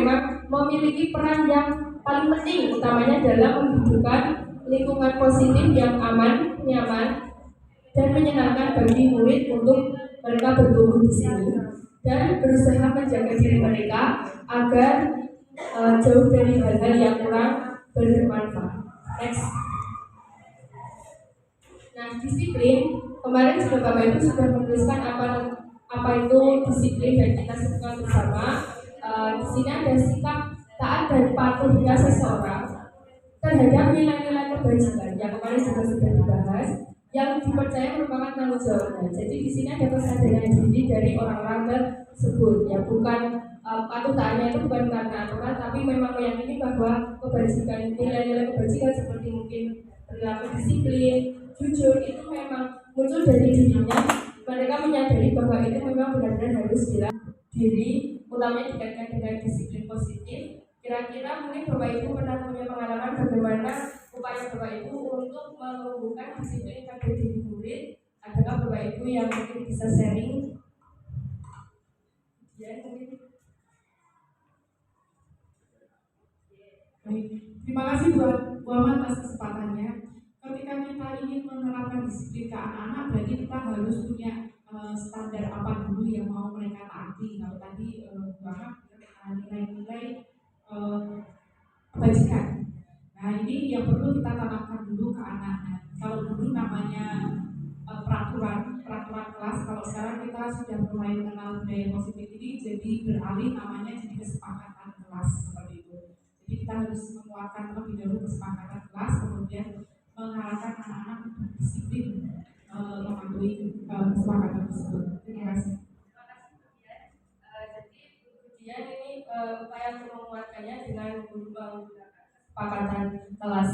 memang memiliki peran yang paling penting, utamanya dalam menghidupkan lingkungan positif yang aman, nyaman, dan menyenangkan bagi murid untuk mereka bertumbuh di sini dan berusaha menjaga diri mereka agar jauh dari hal-hal yang kurang bermanfaat. Next. Nah, disiplin kemarin Bapak Ibu sudah menuliskan apa itu disiplin dan kita sebutkan bersama. Di sini ada sikap taat dan patuhnya seseorang terhadap nilai-nilai kebajikan yang kemarin juga sudah dibahas, yang dipercaya merupakan tanggung jawabnya. Jadi di sini ada kesadaran diri dari orang-orang tersebut, ya bukan patuh taatnya itu bukan karena aturan, tapi memang meyakini bahwa kebajikan, nilai-nilai kebajikan seperti mungkin perilaku disiplin, jujur itu memang muncul dari dirinya. Mereka menyadari bahwa itu memang benar-benar harus diri, utamanya dikaitkan dengan disiplin positif. Kira-kira mungkin Bapak Ibu pernah punya pengalaman bagaimana upaya Bapak Ibu untuk menumbuhkan disiplin pada diri murid? Adakah Bapak Ibu yang mungkin bisa sharing? Ya, mungkin. Baik, terima kasih buat Muhammad atas kesempatannya. Ketika kita ingin menerapkan disiplin ke anak-anak, berarti kita harus punya standar apa dulu yang mau mereka taati. Kalau tadi Muhammad nilai-nilai kebajikan. Nah, ini yang perlu kita tanamkan dulu ke anak-anak. Kalau dulu namanya peraturan kelas, kalau sekarang kita sudah mulai mengenal budaya positif ini, jadi beralih namanya jadi kesepakatan kelas seperti itu. Jadi kita harus menguatkan lebih dahulu kesepakatan kelas, kemudian mengarahkan anak-anak untuk disiplin mematuhi kesepakatan tersebut. Terima kasih. Kemudian ini upaya untuk menguatkannya dengan kesepakatan kelas.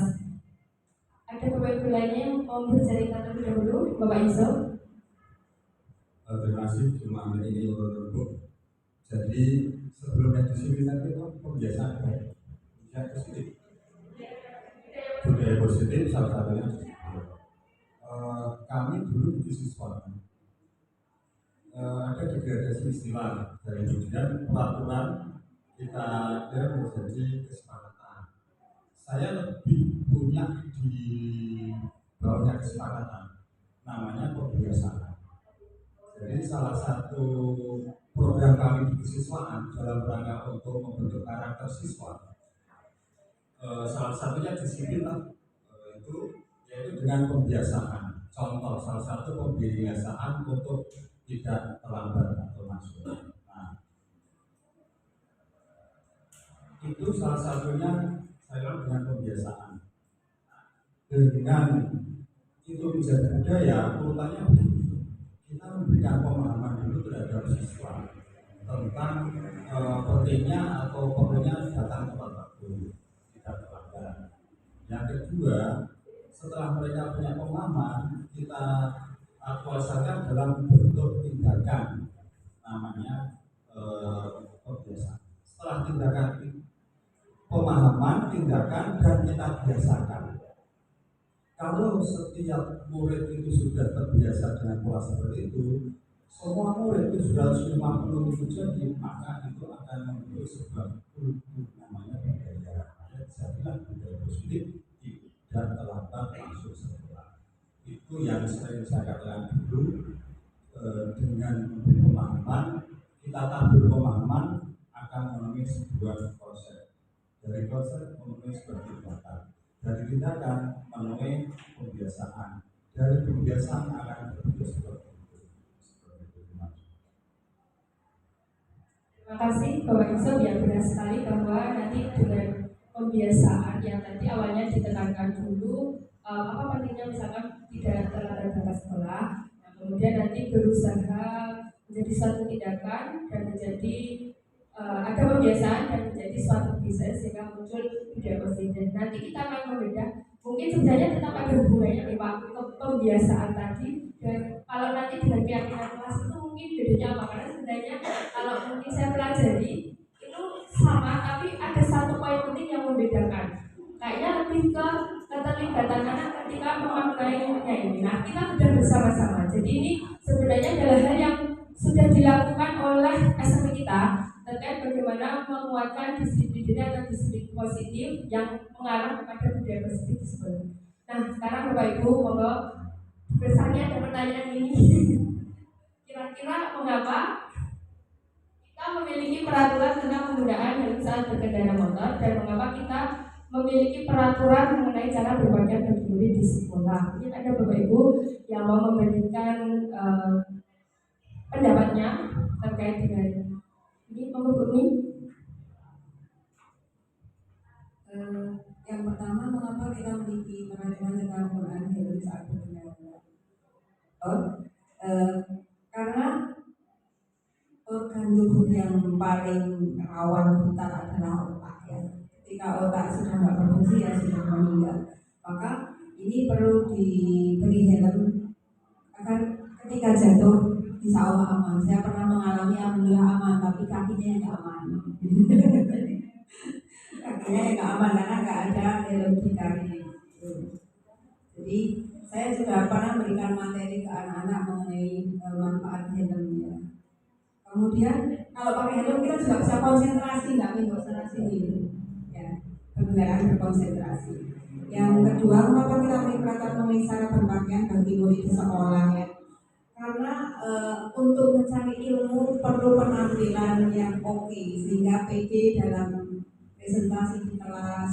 Ada Bapak Ibu lainnya yang mau bercerita terlebih dahulu, Bapak Iso? Terima kasih, cuma ini untuk. Jadi sebelumnya disiplin itu pembiasaan baik, budaya positif. Budaya positif salah satunya. Kami dulu di siswa ada degradasi istilah dari kemudian peraturan kita menjadi kesepakatan. Saya lebih punya di bawahnya kesepakatan, namanya kebiasaan. Jadi salah satu program kami di kesiswaan dalam rangka untuk membentuk karakter siswa, salah satunya disiplin itu yaitu dengan pembiasaan. Contoh salah satu pembiasaan untuk tidak terlambat atau masuk. Nah, itu salah satunya saya dengan pembiasaan. Dengan itu menjadi budaya, urutannya begini. Kita memberikan pemahaman dulu terhadap siswa tentang pentingnya atau perlunya datang tepat waktu, tidak terlambat. Yang kedua, setelah mereka punya pemahaman, kita aktualisasikan dalam bentuk tindakan, namanya kebiasaan. Setelah tindakan, pemahaman, tindakan, dan kita biasakan. Kalau setiap murid itu sudah terbiasa dengan pola seperti itu, semua murid itu sudah 50 itu jadi, maka itu akan membentuk sebuah kultur namanya budaya. Saya bilang budaya positif dan terlambat masuk sekolah. Itu yang sering saya katakan dulu, dengan memberi pemahaman, kita tabur pemahaman akan memenuhi sebuah konsep. Dari konsep memenuhi sebuah tindakan. Dari tindakan memenuhi pembiasaan. Dari pembiasaan akan berbentuk seperti itu. Terima kasih Bapak Iso, yang benar sekali bahwa nanti dengan pembiasaan yang tadi awalnya ditekankan dulu apa pentingnya misalkan tidak terlambat berangkat sekolah, nah, kemudian nanti berusaha menjadi suatu tindakan dan menjadi ada pembiasaan dan menjadi suatu bisnis sehingga muncul budaya positif. Nanti kita akan membedah, mungkin sebenarnya tetap ada hubungannya nih Pak, pembiasaan tadi, dan kalau nanti dengan keyakinan kelas itu mungkin bedanya apa? Karena sebenarnya kalau mungkin saya pelajari itu sama, tapi ada satu poin penting yang membedakan. Kayaknya lebih ke keterlibatan anak ketika memaknainya ini. Nah, kita sudah bersama-sama. Jadi ini sebenarnya adalah hal yang sudah dilakukan oleh SMP kita terkait bagaimana menguatkan disiplin diri atau disiplin positif yang mengarah kepada budaya positif di sekolah. Nah, sekarang Bapak Ibu, monggo bertanya ada pertanyaan ini. Kira-kira mengapa kita memiliki peraturan tentang penggunaan helm saat berkendara motor dan mengapa kita memiliki peraturan mengenai cara berpakaian bagi murid di sekolah? Mungkin ada Bapak Ibu yang mau memberikan pendapatnya terkait dengan ini, monggo Bu. Yang pertama, mengapa kita memiliki peraturan tentang penggunaan helm saat berkendara? Karena organ tubuh yang paling rawan buta adalah otak ya. Ketika otak sudah tidak berfungsi ya sudah meninggal. Maka ini perlu diberi helm agar ketika jatuh bisa aman. Saya pernah mengalami alhamdulillah aman, tapi kakinya yang tidak aman. Kakinya yang tidak aman karena nggak ada helm di kaki. Jadi saya juga pernah memberikan materi ke anak-anak mengenai manfaat helmnya. Kemudian kalau pakai helm kita juga bisa konsentrasi, nggak konsentrasi gitu, ya, berkendaraan berkonsentrasi. Yang kedua, mengapa kita memiliki peraturan mengenai cara berpakaian bagi murid di sekolah ya? Karena untuk mencari ilmu perlu penampilan yang oke, sehingga PD dalam presentasi di kelas,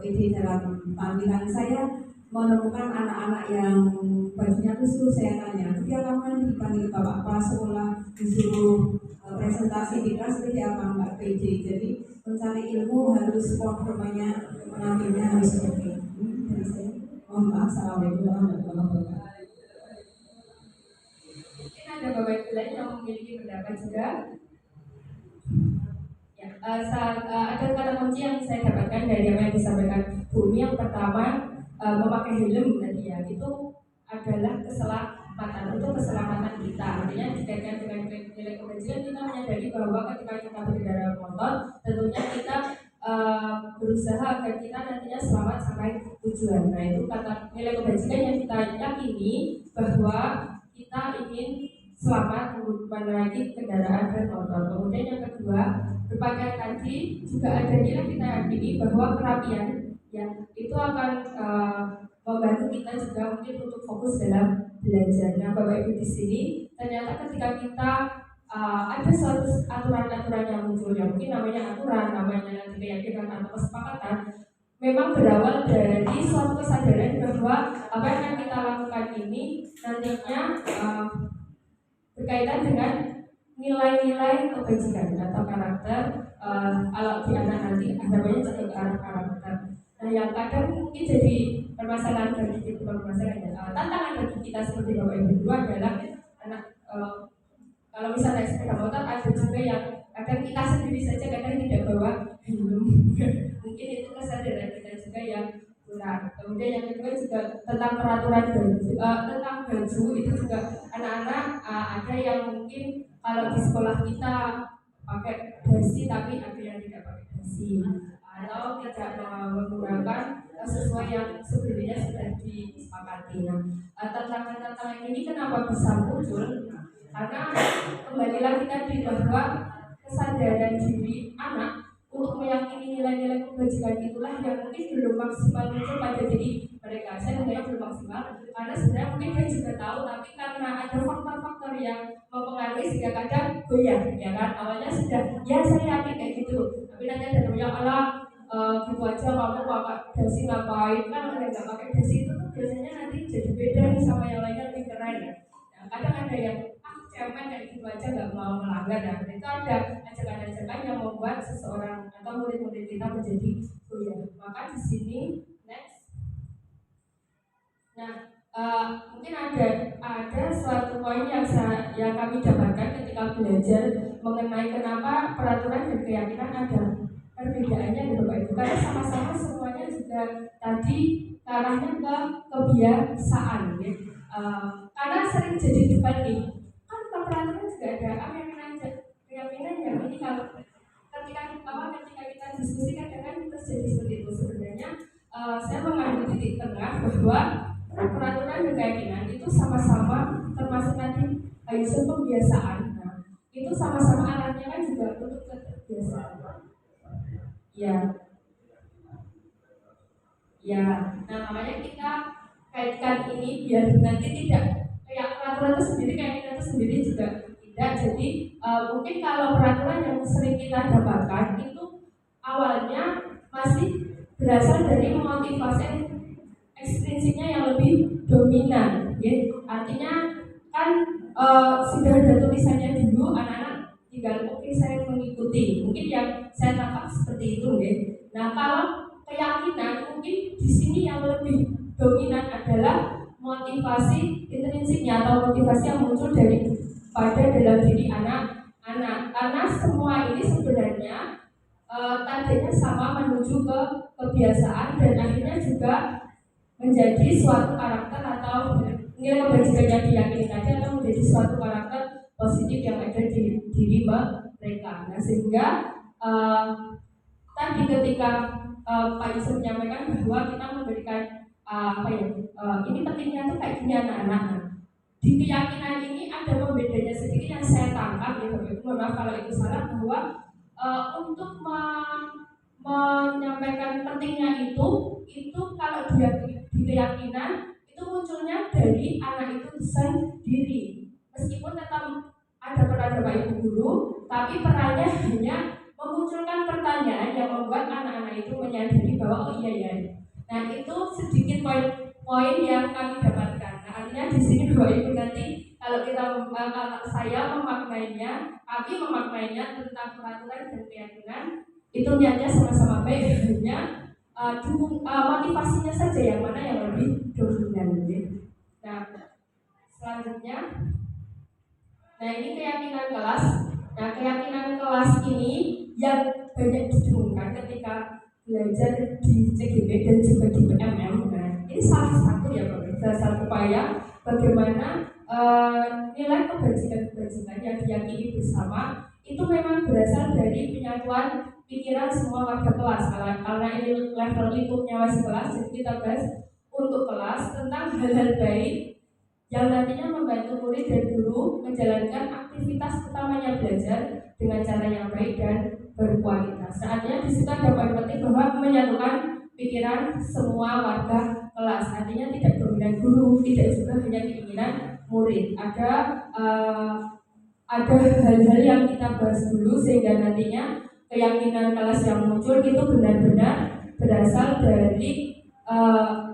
PD dalam tampilan. Saya menemukan anak-anak yang bajunya khusus, saya tanya, ketika kamu nanti dipanggil bapak kepala sekolah disuruh presentasi di kelas seperti apa Mbak PD? Jadi mencari ilmu harus performanya, penampilannya harus oke. Dari saya, mohon maaf. Assalamualaikum warahmatullahi wabarakatuh. Mungkin ada Bapak Ibu lain yang memiliki pendapat juga. Ya, ada kata kunci yang saya dapatkan dari apa yang disampaikan Bu. Yang pertama, memakai helm tadi ya, itu adalah keselamatan, untuk keselamatan kita. Artinya dikaitkan dengan nilai kebajikan, kita menyadari bahwa ketika kita berkendara motor, tentunya kita berusaha agar kita nantinya selamat sampai tujuan. Nah, itu kata nilai kebajikan yang kita yakini bahwa kita ingin selamat menaiki kendaraan bermotor. Kemudian yang kedua, berpakaian tadi juga ada nilai kita yakini bahwa kerapian ya itu akan membantu kita juga mungkin untuk fokus dalam belajar. Nah, Bapak Ibu di sini ternyata ketika kita ada suatu aturan-aturan yang muncul, yang mungkin namanya aturan, namanya nanti keyakinan atau kesepakatan, memang berawal dari suatu kesadaran bahwa apa yang akan kita lakukan ini nantinya berkaitan dengan nilai-nilai kebajikan atau karakter. Kalau di anak nanti namanya juga karakter. Nah, yang kadang mungkin jadi permasalahan bagi kita, tantangan bagi kita seperti Bapak Ibu dulu adalah anak kalau misalnya sepeda motor ada juga yang kadang kita sendiri saja kadang tidak bawa helm. Mungkin itu kesadaran kita juga yang kurang. Kemudian yang kedua juga tentang peraturan tentang baju itu juga anak-anak ada yang mungkin kalau di sekolah kita pakai dasi tapi ada yang tidak pakai dasi atau tidak menggunakan sesuai yang sebelumnya sudah disepakati. Nah, tantangan ini kenapa bisa muncul? Karena kembali lagi tadi bahwa kesadaran diri anak untuk meyakini nilai-nilai kebajikan itulah yang mungkin belum maksimal muncul pada diri mereka. Saya menganggap belum maksimal karena sebenarnya mungkin dia juga tahu, tapi karena ada faktor-faktor yang mempengaruhi sehingga kadang goyah, ya kan? Awalnya sudah, ya saya yakin kayak gitu, tapi nanti ada yang Allah gitu aja kamu pakai dasi ngapain? Kan kalau nggak pakai dasi itu tuh biasanya nanti jadi beda nih sama yang lainnya lebih keren ya. Nah, kadang ada yang cemen kayak gitu aja nggak mau melanggar. Nah, itu ada ajakan-ajakan yang membuat seseorang atau murid-murid kita menjadi goyah. Maka di sini next. Nah, mungkin ada suatu poin yang kami dapatkan ketika belajar mengenai kenapa peraturan dan keyakinan ada perbedaannya di Bapak Ibu. Karena sama-sama semuanya juga tadi arahnya ke kebiasaan ya. Karena sering jadi debat nih. Peraturan juga ada keyakinan yang ini kalau ketika kita diskusi kadang-kadang terjadi seperti itu. Sebenarnya saya mengambil titik tengah bahwa peraturan dan keyakinan itu sama-sama termasuk tadi isu pembiasaan. Nah, itu sama-sama arahnya kan juga untuk kebiasaan. Ya, ya. Nah makanya kita kaitkan ini biar nanti tidak kayak peraturan itu sendiri, kayak kita itu sendiri juga tidak. Jadi mungkin kalau peraturan yang sering kita dapatkan itu awalnya masih berasal dari motivasi ekstrinsiknya yang lebih dominan, ya. Artinya kan sudah ada tulisannya dulu, anak-anak tinggal oke saya mengikuti. Mungkin yang saya tangkap seperti itu, ya. Nah kalau keyakinan mungkin di sini yang lebih dominan adalah motivasi intrinsiknya atau motivasi yang muncul dari pada dalam diri anak-anak, karena semua ini sebenarnya tadinya sama menuju ke kebiasaan dan akhirnya juga menjadi suatu karakter atau nilai kebajikan yang diyakini tadi atau menjadi suatu karakter positif yang ada di diri mereka. Nah sehingga tadi ketika Pak Yusuf menyampaikan bahwa kita memberikan ini pentingnya tuh kayak gini anak-anak. Di keyakinan ini ada pembedanya sedikit yang saya tangkap, ya Bapak Ibu, maaf kalau itu salah, bahwa untuk menyampaikan pentingnya itu kalau dia di keyakinan itu munculnya dari anak itu sendiri, meskipun tetap ada peran Bapak Ibu guru, tapi perannya hanya memunculkan pertanyaan yang membuat anak-anak itu menyadari bahwa oh iya ya. Nah itu sedikit poin yang kami dapatkan. Nah artinya di sini Bapak Ibu nanti kalau saya memaknainya, kami memaknainya tentang peraturan dan keyakinan itu niatnya sama-sama baik, hanya motivasinya saja yang mana yang lebih dominan. Nah selanjutnya, nah ini keyakinan kelas. Nah keyakinan kelas ini yang banyak didengungkan ketika belajar di CGP dan juga di PMM. Nah ini salah satu ya Bapak, salah satu upaya bagaimana nilai kebajikan yang diyakini bersama itu memang berasal dari penyatuan pikiran semua warga kelas. Karena ini level lingkupnya masih kelas, jadi kita bahas untuk kelas tentang hal-hal baik yang nantinya membantu murid dan guru menjalankan aktivitas utamanya belajar dengan cara yang baik dan berkualitas. Saatnya di situ ada poin penting bahwa menyatukan pikiran semua warga kelas. Artinya tidak dominan guru, tidak juga hanya keinginan murid. Ada hal-hal yang kita bahas dulu sehingga nantinya keyakinan kelas yang muncul itu benar-benar berasal dari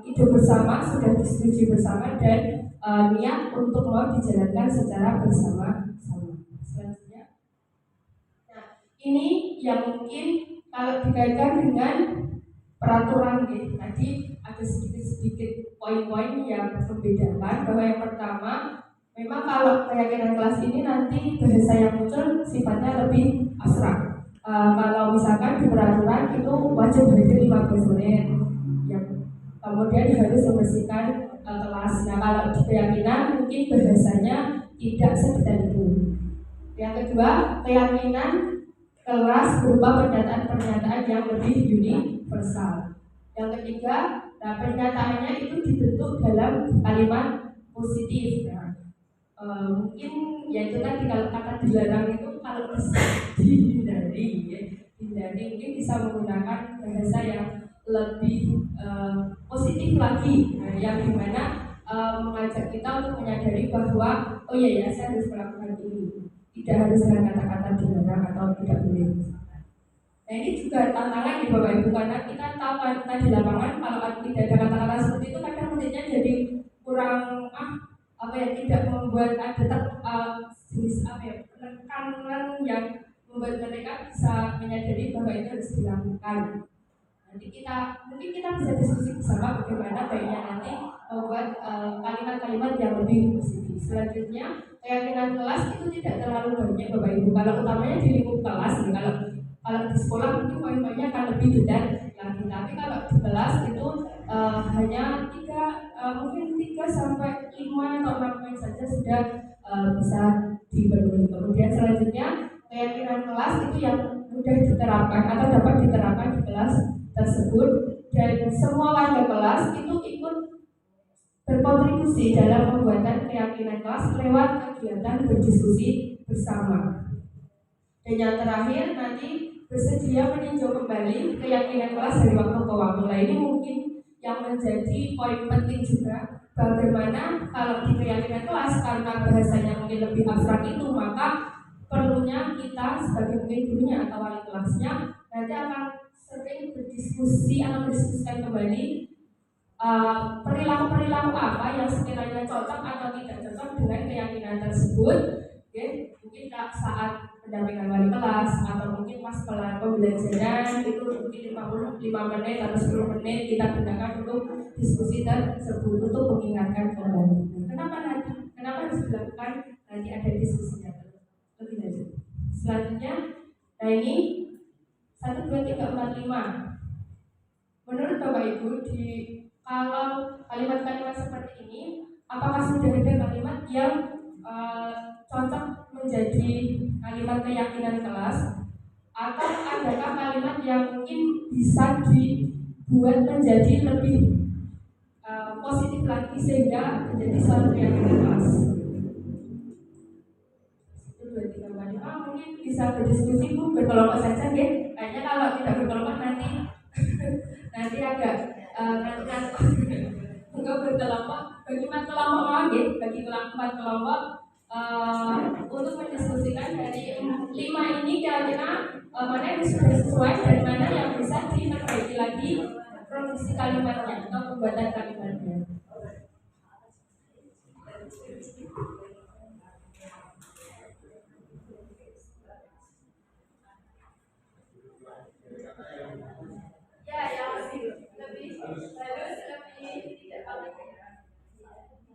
ide bersama, sudah disetujui bersama dan niat untuk mau dijalankan secara bersama-sama. Selanjutnya, nah ini yang mungkin kalau dikaitkan dengan peraturan gitu. Tadi ada sedikit poin-poin yang membedakan bahwa yang pertama memang kalau keyakinan kelas ini nanti bahasa yang muncul sifatnya lebih abstrak. Kalau misalkan di peraturan itu wajib hadir 15 menit, ya, kemudian harus membersihkan kelas. Nah kalau di keyakinan mungkin bahasanya tidak sedetail itu. Yang kedua, keyakinan kelas berupa pernyataan-pernyataan yang lebih universal. Yang ketiga, nah pernyataannya itu dibentuk dalam kalimat positif. Mungkin ya itu kan kalau kata dilarang itu kalau bisa dihindari, ya. Hindari mungkin bisa menggunakan bahasa yang lebih positif lagi, yang dimana mengajak kita untuk menyadari bahwa oh iya ya saya harus melakukan ini, tidak harus dengan kata-kata dilarang atau tidak boleh. Nah ini juga tantangan di Bapak Ibu, karena kita tahu kan kita di lapangan kalau tidak ada kata-kata seperti itu kadang muridnya jadi kurang tidak membuat ada jenis penekanan yang membuat mereka bisa menyadari bahwa itu harus dilakukan. Nanti mungkin kita bisa diskusi bersama bagaimana baiknya nanti membuat kalimat-kalimat yang lebih positif. Selanjutnya, keyakinan kelas itu tidak terlalu banyak Bapak Ibu. Kalau utamanya di lingkup kelas, kalau di sekolah mungkin poin-poinnya akan lebih detail lagi. Tapi kalau di kelas itu hanya mungkin 3 sampai 5 atau 6 poin saja sudah bisa dipenuhi. Kemudian selanjutnya keyakinan kelas itu yang mudah diterapkan atau dapat diterapkan di kelas tersebut, dan semua warga kelas itu ikut berkontribusi dalam pembuatan keyakinan kelas lewat kegiatan berdiskusi bersama. Dan yang terakhir nanti bersedia meninjau kembali keyakinan kelas dari waktu ke waktu. Nah, ini mungkin yang menjadi poin penting juga, bagaimana kalau di keyakinan kelas karena bahasanya mungkin lebih abstrak itu, maka perlunya kita sebagai mungkin gurunya atau wali kelasnya nanti akan sering berdiskusi atau mendiskusikan kembali perilaku-perilaku apa yang sekiranya cocok atau tidak cocok dengan keyakinan tersebut. Oke, mungkin saat pendampingan wali kelas atau mungkin pas pembelajaran itu mungkin 55 menit atau 10 menit kita gunakan untuk diskusi tersebut untuk mengingatkan kembali. Kenapa harus dilakukan? Nanti ada diskusinya lebih lanjut. Selanjutnya, nah ini 1, 2, 3, 4, 5. Menurut Bapak Ibu, kalau kalimat-kalimat seperti ini, apakah sudah ada kalimat yang cocok menjadi kalimat keyakinan kelas, atau adakah kalimat yang mungkin bisa dibuat menjadi lebih positif lagi sehingga menjadi suatu keyakinan kelas? 1, 2, 3, 4, 5 mungkin bisa berdiskusi Bu, berkelompok saja ya. Kayaknya kalau tidak berkelompok nanti agak enggak berkelompok, bagi 4 kelompok lagi, bagi 4 kelompok untuk mendiskusikan dari 5 ini kira-kira mana yang sudah sesuai dan mana yang bisa diperbaiki lagi produksi kalimatnya atau pembuatan kalimatnya.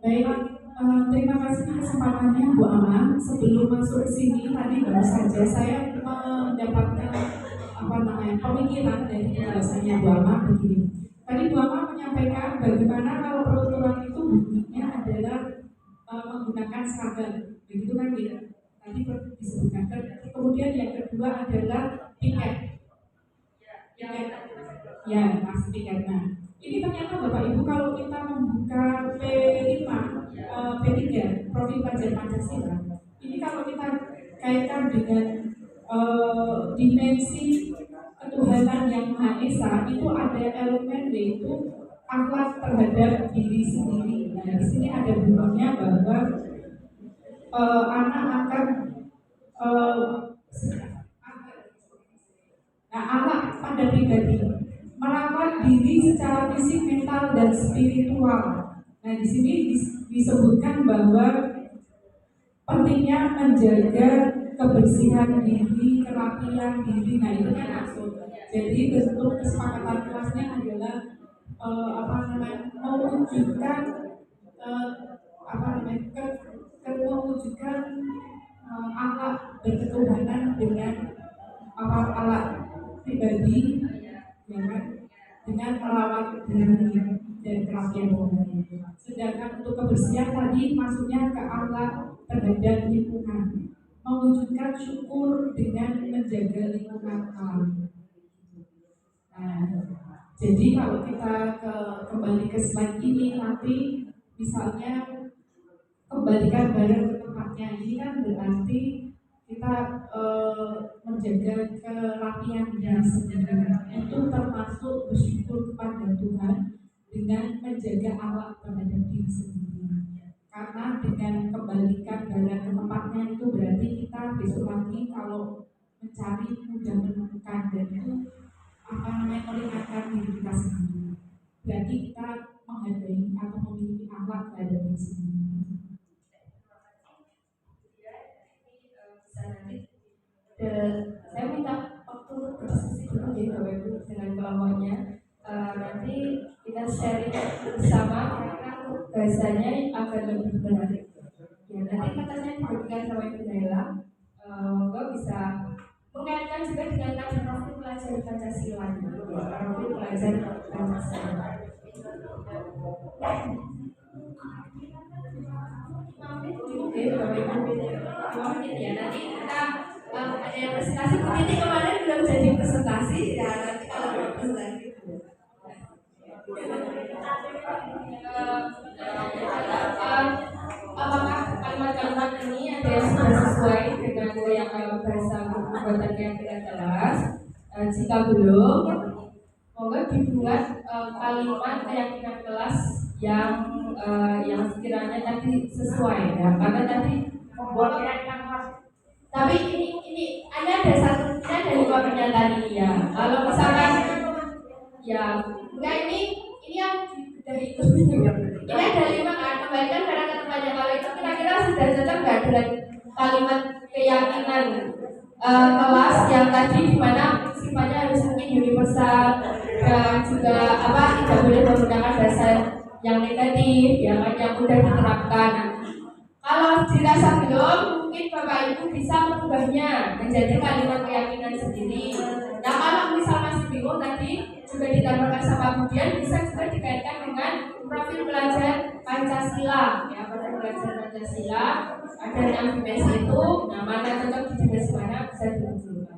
Baik, terima kasih kesempatannya Bu Ama. Sebelum masuk ke sini tadi baru saja saya mendapatkan pemikiran dari penjelasannya Bu Ama begini. Tadi Bu Ama menyampaikan bagaimana kalau penuturan itu bunyinya adalah menggunakan seragam, begitu kan ya? Tadi disebutkan. Kemudian yang kedua adalah piket. Ya, mas piket. Nah, ini ternyata Bapak Ibu kalau kita membuka P5, P3, Profil Pelajar Pancasila, ini kalau kita kaitkan dengan dimensi ketuhanan yang Maha Esa, itu ada elemen yaitu akhlak terhadap diri sendiri. Nah, di sini ada bunyinya bahwa anak akan anak pada pribadi merawat diri secara fisik, mental, dan spiritual. Nah, di sini disebutkan bahwa pentingnya menjaga kebersihan diri, kerapian diri. Nah, itu kan maksud. Jadi bentuk kesepakatan kelasnya adalah mewujudkan mewujudkan akhlak berketuhanan dengan akhlak pribadi, ya kan? Dengan merawat diri dan kerapian rohani. Sedangkan untuk kebersihan tadi maksudnya ke akhlak terhadap lingkungan, mewujudkan syukur dengan menjaga lingkungan alam. Nah, jadi kalau kita kembali ke slide ini nanti misalnya kembalikan barang ke tempatnya, ini kan berarti kita menjaga kerapian diri sendiri. Itu termasuk bersyukur kepada Tuhan dengan menjaga akhlak terhadap diri sendiri. Karena dengan kembalikan barang ke tempatnya itu berarti kita besok lagi kalau mencari mudah menemukan, dan itu meringankan diri kita sendiri. Berarti kita menghargai atau memiliki akhlak terhadap diri sendiri. Saya minta waktu berdiskusi dulu ya Bapak Ibu dengan kelompoknya. Nanti kita sharing bersama karena bahasanya agar lebih menarik. Ya, nanti katanya diberikan sama Ibu Naila. Monggo bisa mengaitkan juga dengan kajian profil pelajar Pancasila. Profil pelajar Pancasila. Oke, Bapak Ibu. Ya, nanti kita ada yang presentasi. Ini kemarin belum jadi presentasi, ya nanti kalau mau presentasi. Apakah kalimat-kalimat ini ada yang sudah sesuai dengan yang bahasa pembuatan keyakinan kelas? Jika belum, monggo dibuat kalimat keyakinan kelas yang sekiranya tadi sesuai ya, karena tadi membuat keyakinan kelas. Tapi ini ada satu, ini ada 5 pernyataan ini ya. Kalau misalkan ya enggak, ini yang dari itu ini ada 5 kan, kembalikan karena ketemuannya. Kalau itu kira-kira sudah cocok nggak dengan kalimat keyakinan kelas yang tadi, dimana sifatnya harus mungkin universal dan juga tidak boleh menggunakan bahasa yang negatif, yang mudah diterapkan. Kalau dirasa belum, mungkin Bapak Ibu bisa mengubahnya menjadi kalimat keyakinan sendiri. Nah, kalau misal masih bingung, tadi juga ditambahkan sama kemudian bisa juga dikaitkan dengan profil belajar Pancasila. Ya, profil belajar Pancasila ada yang dimensi itu. Nah, mana cocok di dimensi mana bisa dimunculkan.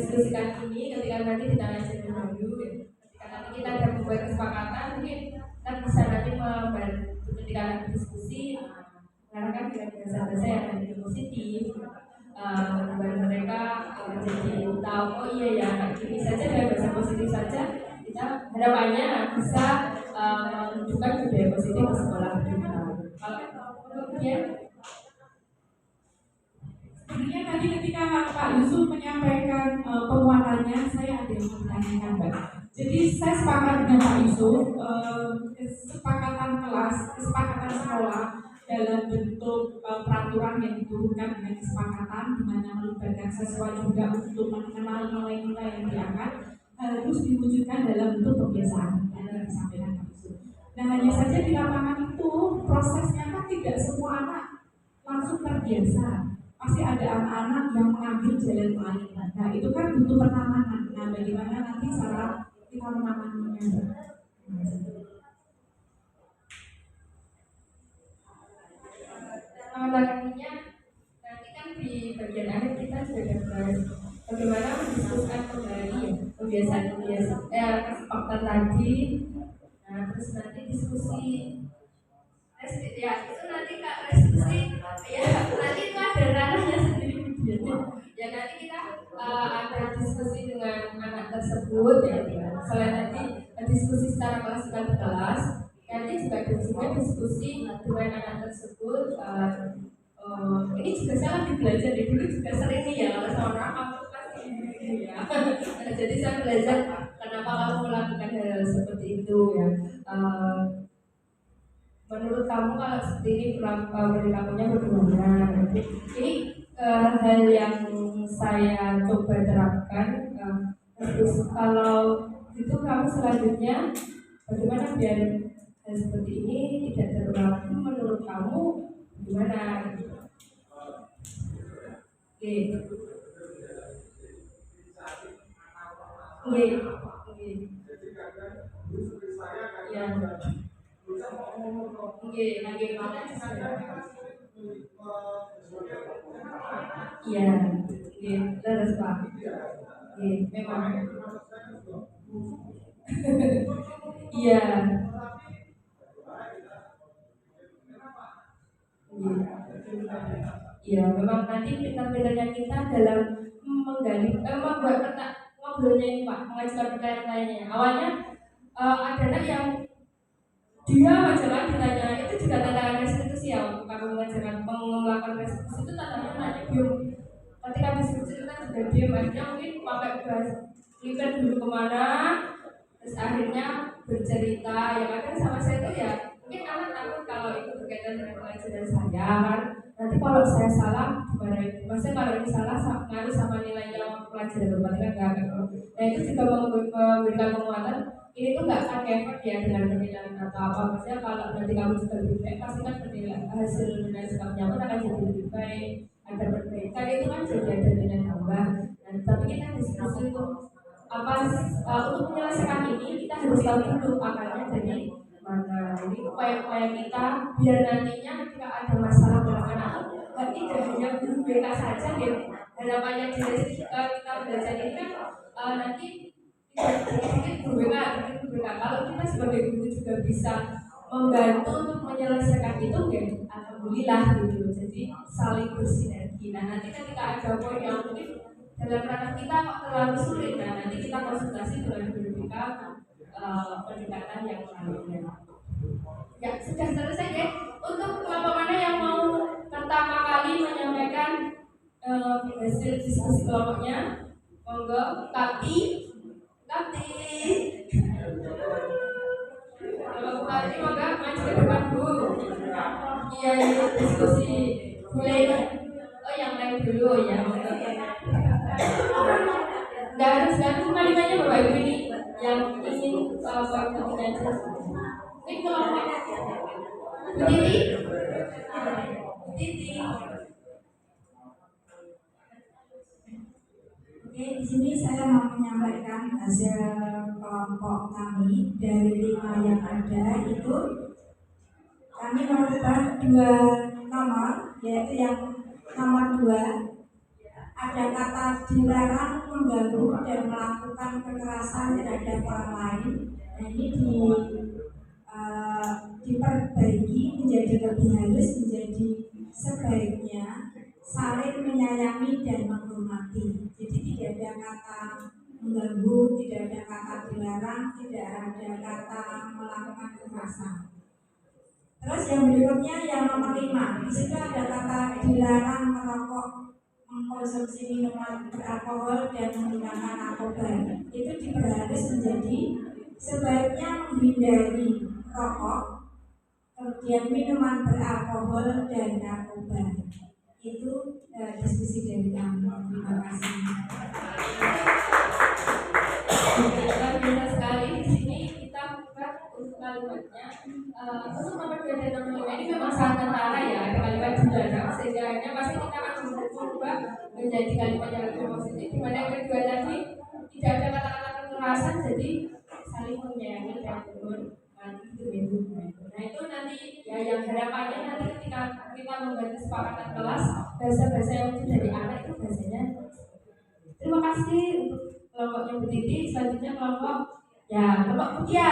mendiskusikan ini ketika nanti di tanah jadi baru, ketika nanti kita ada membuat kesepakatan, mungkin kita bisa nanti membantu ketika nanti diskusi mengarahkan bahasa-bahasa yang nanti positif, membuat mereka jadi tahu oh iya ya kayak gini saja dengan bahasa positif saja kita harapannya bisa menunjukkan budaya positif di sekolah kita. Kemudian sebenarnya tadi ketika Pak Yusuf menyampaikan penguatannya, saya ada yang mau menanyakan, Mbak. Jadi saya sepakat dengan Pak Yusuf, kesepakatan kelas, kesepakatan sekolah dalam bentuk peraturan yang diturunkan dengan kesepakatan di mana melibatkan siswa juga untuk mengenal nilai-nilai yang diangkat harus diwujudkan dalam bentuk kebiasaan yang disampaikan Pak Yusuf. Nah hanya saja di lapangan itu prosesnya kan tidak semua anak langsung terbiasa. Pasti ada anak-anak yang mengambil jalan lain. Nah itu kan butuh penanganan. Nah bagaimana nanti cara kita menanganinya? Menanganinya nanti kan di bagian akhir kita sudah bahas bagaimana mendiskusikan kembali kebiasaan kesepakatan tadi. Nah terus nanti diskusi ya itu nanti kak diskusi ya nanti itu ada ranahnya sendiri ya nanti kita ada diskusi dengan anak tersebut ya selain nanti diskusi secara klasikal di kelas nanti juga diskusi dengan anak tersebut ini juga saya lagi belajar di dulu juga sering nih ya kalau sama orang kamu pasti ya jadi saya belajar kenapa kamu melakukan hal seperti itu ya menurut kamu kalau seperti ini perilakunya bagaimana? Ini hal yang saya coba terapkan. Terus kalau itu kamu selanjutnya bagaimana biar hal seperti ini tidak terulang menurut kamu gimana? Oke. Ya. Iya, terus Pak. Memang. Iya. Iya, memang nanti pintar-pintarnya kita dalam menggali, membuat ngobrolnya ini Pak, mengajukan pertanyaan-pertanyaannya. Awalnya ada anak yang dia majalah ditanya itu juga tantangan restitusi ya untuk kamu mengajarkan melakukan restitusi itu tantangannya nanya diam ketika diskusi kita sudah diam akhirnya mungkin pakai bahasa lihat dulu kemana terus akhirnya bercerita yang ada sama saya itu ya mungkin anak takut kalau itu berkaitan dengan pelajaran saya kan nanti kalau saya salah gimana maksudnya kalau ini salah ngaruh sama nilainya pelajaran berarti kan nggak akan nah itu juga memberikan penguatan ini tuh nggak akan effort ya dengan penilaian atau apa maksudnya kalau nanti kamu juga lebih baik pasti kan penilaian hasil nilai sikapnya pun akan jadi lebih baik ada perbaikan itu kan jadi ada nilai tambah dan tapi kita diskusi untuk apa untuk menyelesaikan ini kita harus tahu dulu akarnya jadi mana jadi upaya-upaya kita biar nantinya ketika ada masalah dalam anak tidak hanya guru BK saja ya harapannya kita belajar ini kan nanti sedikit berbeda kalau kita sebagai guru juga bisa membantu untuk menyelesaikan itu ya alhamdulillah gitu jadi saling bersinergi nah nanti ketika ada poin yang mungkin dalam ranah kita terlalu sulit nah nanti kita konsultasi dengan guru kita pendekatan yang lainnya ya sudah selesai ya untuk kelompok mana yang mau pertama kali menyampaikan hasil diskusi kelompoknya monggo Kati kalau Bupati maka maju ke depan Bu. Iya ini diskusi boleh. Oh yang lain dulu ya. Nggak harus kalimatnya Bapak Ibu ini yang ingin sampaikan aja. Ini kalau Bu Titi. Oke, di sini saya mau menyampaikan hasil kelompok kami dari 5 yang ada itu kami merubah 2 nomor yaitu yang nomor 2 ada kata dilarang mengganggu dan melakukan kekerasan terhadap orang lain. Nah, ini diperbaiki menjadi lebih halus, menjadi sebaiknya saling menyayangi dan menghormati. Jadi tidak ada kata mengganggu, tidak ada kata dilarang, tidak ada kata melakukan kekerasan. Terus yang berikutnya yang nomor 5, di situ ada kata dilarang merokok, mengkonsumsi minuman beralkohol dan menggunakan narkoba. Itu diperhalus menjadi sebaiknya menghindari rokok, kemudian minuman beralkohol dan narkoba. Itu diskusi dari kami. Terima kasih. Luar biasa sekali. Di sini kita buka untuk kalimatnya. Untuk nomor 2 dan nomor 5 ini memang sangat kentara ya, ada kalimat dilarang, sehingga akhirnya pasti kita akan berubah menjadi kalimat yang lebih positif. Dimana yang kedua tadi tidak ada kata-kata kekerasan, jadi saling menyayangi dan menghormati itu. Nah itu nanti ya yang harapannya nanti ketika kita membantu kesepakatan kelas, bahasa-bahasa yang itu dari anak itu bahasanya. Terima kasih untuk kelompoknya Bu Titi. Selanjutnya kelompok Mutia.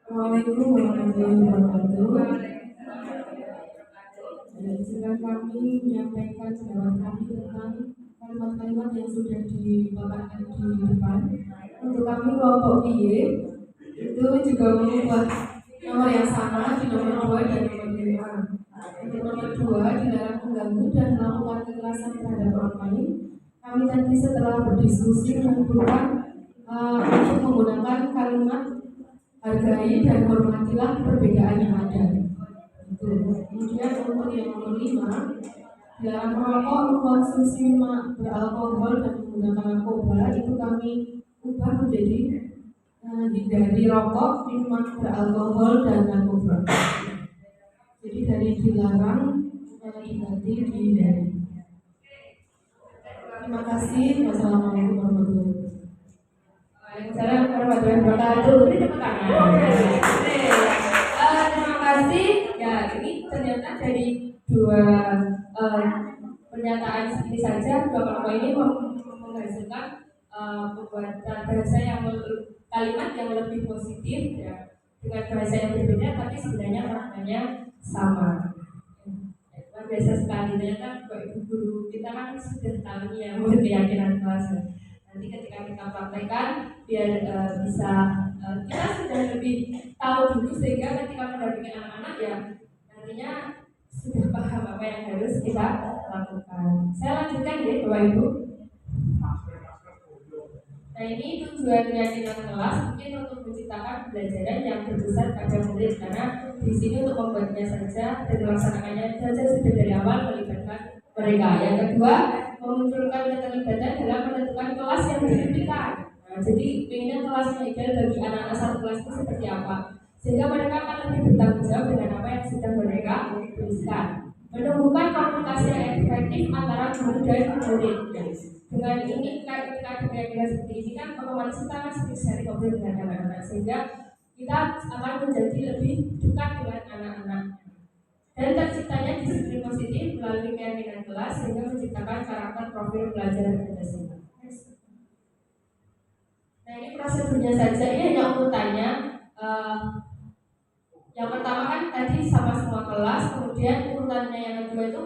Assalamualaikum warahmatullahi wabarakatuh. Izinkan kami menyampaikan pendapat kami tentang kalimat-kalimat yang sudah dipaparkan di depan. Untuk kami kelompok Y itu juga mengubah nomor yang sama di nomor 2 dan nomor 5. Untuk nomor 2 dilarang mengganggu dan melakukan kekerasan terhadap orang lain. Kami tadi setelah berdiskusi mengumpulkan untuk menggunakan kalimat hargai dan hormatilah perbedaan yang ada. Kemudian untuk yang nomor 5, dilarang merokok, mengkonsumsi minuman beralkohol dan menggunakan narkoba. Itu kami ubah menjadi hindari rokok, minuman beralkohol dan narkoba. Jadi dari dilarang diganti dihindari. Terima kasih. Wassalamualaikum warahmatullahi wabarakatuh. Waalaikumsalam warahmatullahi wabarakatuh. Beri tepuk tangan. Terima kasih. Ya, ini ternyata dari dua pernyataan ini saja, dua kelompok ini menghasilkan pembuatan bahasa yang kalimat yang lebih positif ya, dengan bahasa yang berbeda tapi sebenarnya maknanya sama. Luar biasa sekali. Ternyata Bapak Ibu guru kita kan sudah tahu nih yang keyakinan kelas. Nanti ketika kita praktekkan biar bisa kita sudah lebih tahu dulu sehingga ketika mendampingi anak-anak ya nantinya sudah paham apa yang harus kita lakukan. Saya lanjutkan ya Bapak Ibu. Nah ini tujuannya dengan kelas mungkin untuk menciptakan pembelajaran yang berpusat pada murid, karena di sini untuk membuatnya saja dan melaksanakannya saja sudah dari awal melibatkan mereka. Yang kedua, memunculkan keterlibatan dalam menentukan kelas yang didirikan. Nah, jadi pengennya kelasnya ideal bagi anak-anak satu kelas itu seperti apa, sehingga mereka akan lebih bertanggung jawab dengan apa yang sudah mereka tuliskan. Menemukan komunikasi yang efektif antara guru dan murid. Dengan ini ketika dengan seperti ini kan otomatis kita akan sering ngobrol dengan anak-anak, sehingga kita akan menjadi lebih dekat dengan anak-anak. Dan terciptanya disiplin positif melalui keyakinan kelas sehingga menciptakan karakter profil pelajar yang Pancasila. Nah ini prosedurnya saja, ini hanya urutannya. Yang pertama kan tadi sama semua kelas, kemudian urutannya yang kedua itu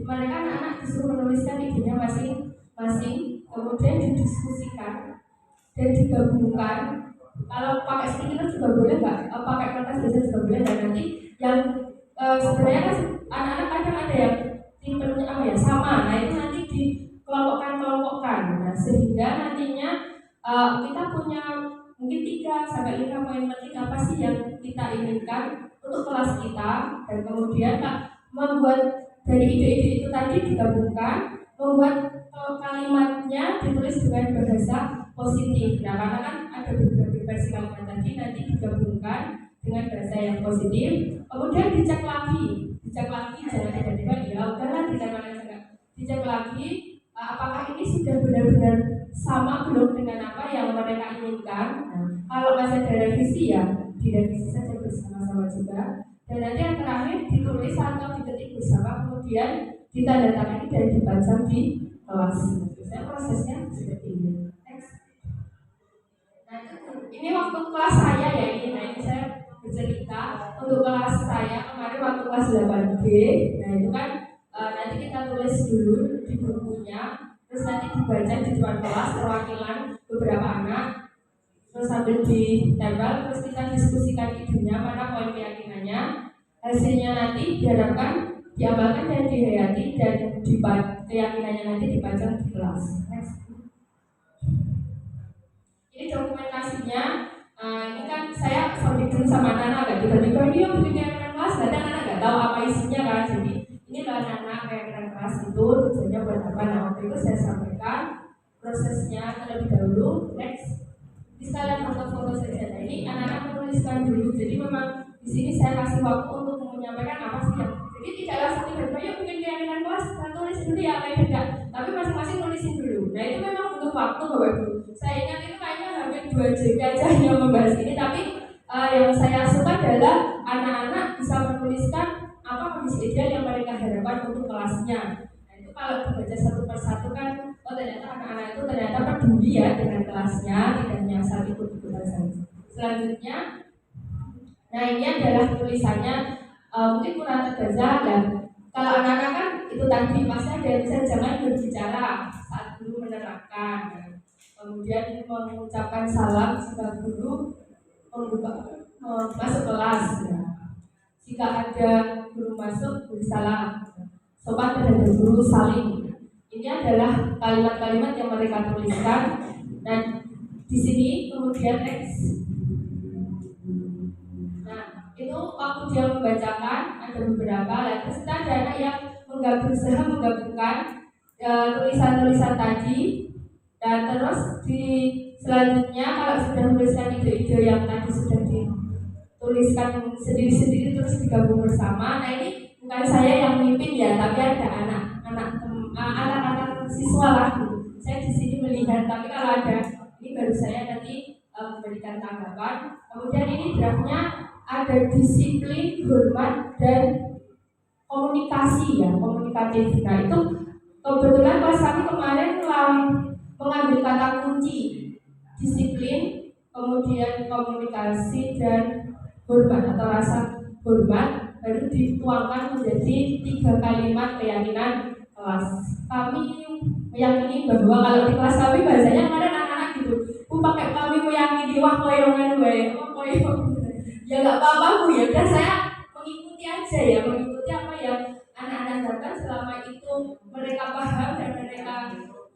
mereka anak-anak disuruh menuliskan idenya masing-masing, kemudian didiskusikan dan digabungkan. Kalau pakai stiker juga boleh nggak? Pakai kertas biasa juga boleh. Dan nanti yang sebenarnya kan anak-anak kadang ada yang tipenya apa ya sama. Nah itu nanti dikelompokkan. Nah sehingga nantinya kita punya mungkin 3 sampai 5 poin penting apa sih yang kita inginkan untuk kelas kita, dan kemudian membuat dari ide-ide itu tadi digabungkan, membuat kalimatnya ditulis dengan bahasa positif. Nah karena kan ada beberapa versi kalimat tadi, nanti digabungkan dengan bahasa yang positif, kemudian dicek lagi jangan tiba-tiba ya udahlah dicek lagi apakah ini sudah benar-benar sama belum dengan apa yang mereka inginkan. Kalau masih ada revisi ya direvisi saja bersama-sama juga. Dan nanti yang terakhir ditulis atau diketik bersama, kemudian ditandatangani dan dipajang di kelas. Biasanya prosesnya seperti ini. Next. Nah, ini waktu kelas saya ya ini. Nah, ini saya bercerita untuk kelas saya kemarin waktu kelas 8B. Nah, itu kan nanti kita tulis dulu di bukunya, terus nanti dibaca di depan kelas perwakilan beberapa anak, terus sambil ditempel, terus kita diskusikan idenya, mana poin keyakinannya, hasilnya nanti diharapkan diamalkan dan dihayati dan keyakinannya nanti dipajang di kelas. Next. Ini dokumentasinya. Ini kan saya sounding dulu sama anak-anak, tiba-tiba dia bikin keyakinan kelas, kadang anak nggak tahu apa isinya kan. Jadi ini lah anak-anak keyakinan kelas itu tujuannya buat apa. Nah, waktu itu saya sampaikan prosesnya terlebih dahulu. Next. Di sekalian foto-foto saja. Nah, ini anak-anak menuliskan dulu. Jadi memang di sini saya kasih waktu untuk menyampaikan apa sih yang. Jadi tidak langsung tiba-tiba yuk bikin keyakinan kelas, saya tulis dulu ya apa yang tidak. Tapi masing-masing tulisin dulu. Nah, itu memang butuh waktu Bapak Ibu. Saya ingat itu kayaknya hampir 2 JK aja yang membahas ini. Tapi yang saya suka adalah anak-anak bisa menuliskan apa kondisi ideal yang mereka harapkan untuk kelasnya. Nah, itu kalau dibaca satu persatu kan, oh ternyata anak-anak itu ternyata peduli ya dengan kelasnya, tidak hanya asal ikut-ikutan saja. Selanjutnya, nah ini adalah tulisannya, mungkin kurang terbaca. Dan kalau anak-anak kan itu tadi pasti ada yang bisa jangan berbicara saat guru menerangkan. Kemudian mengucapkan salam jika guru masuk kelas. Ya. Jika ada guru masuk, beri salam. Sopan terhadap guru, saling. Ini adalah kalimat-kalimat yang mereka tuliskan. Dan di sini kemudian next. Nah, itu waktu dia membacakan ada beberapa. Terus kita ada anak yang berusaha menggabungkan tulisan-tulisan tadi. Dan terus di selanjutnya kalau sudah menuliskan ide-ide yang tadi sudah dituliskan sendiri-sendiri terus digabung bersama. Nah, ini bukan saya yang mimpin ya, tapi ada anak-anak siswa lah. Saya di sini melihat, tapi kalau ada ini baru saya nanti memberikan tanggapan. Kemudian ini draftnya ada disiplin, hormat, dan komunikasi ya, komunikatif. Nah, itu kebetulan pas kami kemarin mengambil kata kunci disiplin, kemudian komunikasi dan hormat atau rasa hormat, baru dituangkan menjadi 3 kalimat keyakinan kelas. Kami meyakini bahwa kalau di kelas kami bahasanya ada anak-anak gitu, pakai kami meyakini wah koyongan gue, ya nggak apa-apa Bu ya, dan saya mengikuti aja ya, mengikuti apa yang anak-anak katakan selama itu mereka paham dan mereka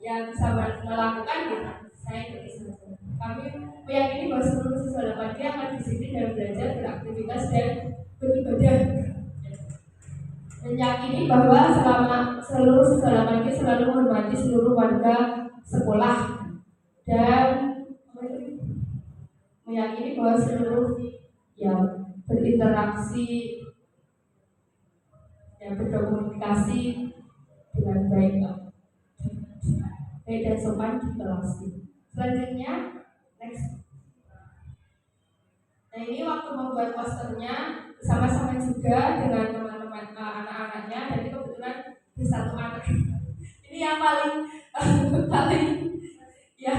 yang bisa melakukan ya, saya ikuti saja. Kami meyakini bahwa seluruh siswa dapat dia akan disiplin dalam belajar, beraktivitas dan beribadah. Meyakini bahwa selama seluruh siswa dapat dia selalu menghormati seluruh warga sekolah dan meyakini bahwa seluruh yang berinteraksi yang berkomunikasi dengan baik dan sopan di kelas. Selanjutnya, next. Nah, ini waktu membuat posternya sama-sama juga dengan teman-teman anak-anaknya. Jadi kebetulan di satu anak ini yang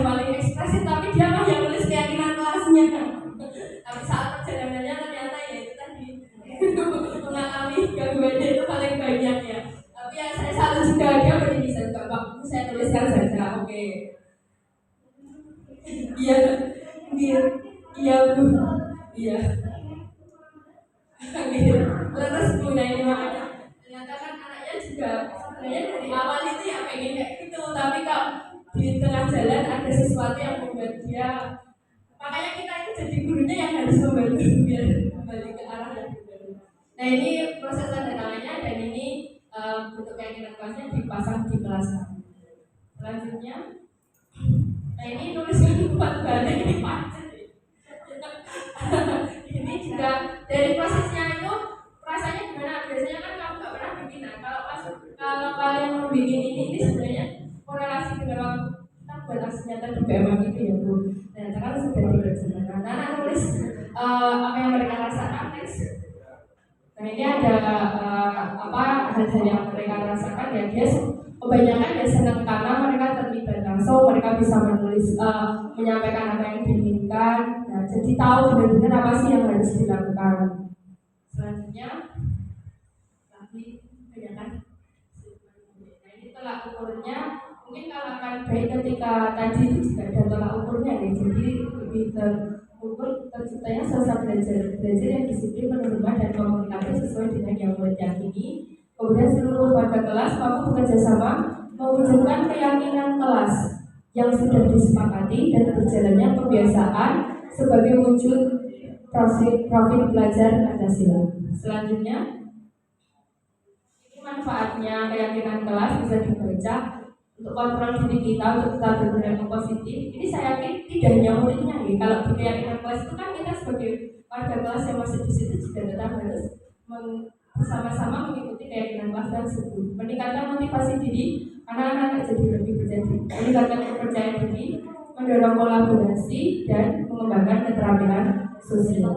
paling ekspresif, tapi dia mah yang nulis keyakinan kelasnya. Tapi saat perjalanannya ternyata ya itu tadi mengalami gangguannya itu paling banyak ya. Tapi yang saya salut juga dia berarti bisa juga Pak, saya tuliskan saja, oke. Iya Bu, iya. Terus Bu, nah ini makanya ternyata kan anaknya juga sebenarnya dari awal itu ya pengen kayak gitu, tapi kalau di tengah jalan ada sesuatu yang membuat dia, makanya kita itu jadi gurunya yang harus membantu biar kembali ke arah yang benar. Nah, ini proses tanda tangannya dan ini bentuk keyakinan kelasnya dipasang di kelas kami. Selanjutnya, nah ini tuliskan 4 bahan ini panjang. Ini juga dari prosesnya itu rasanya gimana? Biasanya kan kamu nggak pernah bikin. Nah, kalau kalian mau bikin ini sebenarnya korelasi dengan waktu kita buat aksi nyata di BMA gitu ya Bu. Nah, sekarang sudah dikerjakan. Nah, nulis apa yang mereka rasakan next. Nah ini ada hal-hal yang mereka rasakan ya, dia kebanyakan dia senang karena mereka terlibat langsung, mereka bisa menulis, menyampaikan apa yang diinginkan. Nah, jadi tahu benar-benar apa sih yang harus dilakukan. Selanjutnya lagi kebanyakan. Nah ini tolak ukurnya mungkin kalau akan baik ketika tadi itu juga ada tolak ukurnya ya, jadi lebih terukur terciptanya suasana belajar yang disiplin, menerima dan komunikatif sesuai dengan yang murid yakini. Kemudian seluruh warga kelas mampu bekerja sama mewujudkan keyakinan kelas yang sudah disepakati dan berjalannya kebiasaan sebagai wujud profil belajar Pancasila. Selanjutnya, ini manfaatnya keyakinan kelas bisa dibaca untuk kontrol diri kita, untuk tetap berperilaku positif. Ini saya yakin tidak hanya muridnya nih. Kalau di keyakinan kelas itu kan kita sebagai warga kelas yang masih di situ juga tetap harus bersama-sama mengikuti keyakinan kelas tersebut. Meningkatkan motivasi diri, anak-anak jadi lebih percaya diri, meningkatkan kepercayaan diri, mendorong kolaborasi dan mengembangkan keterampilan sosial.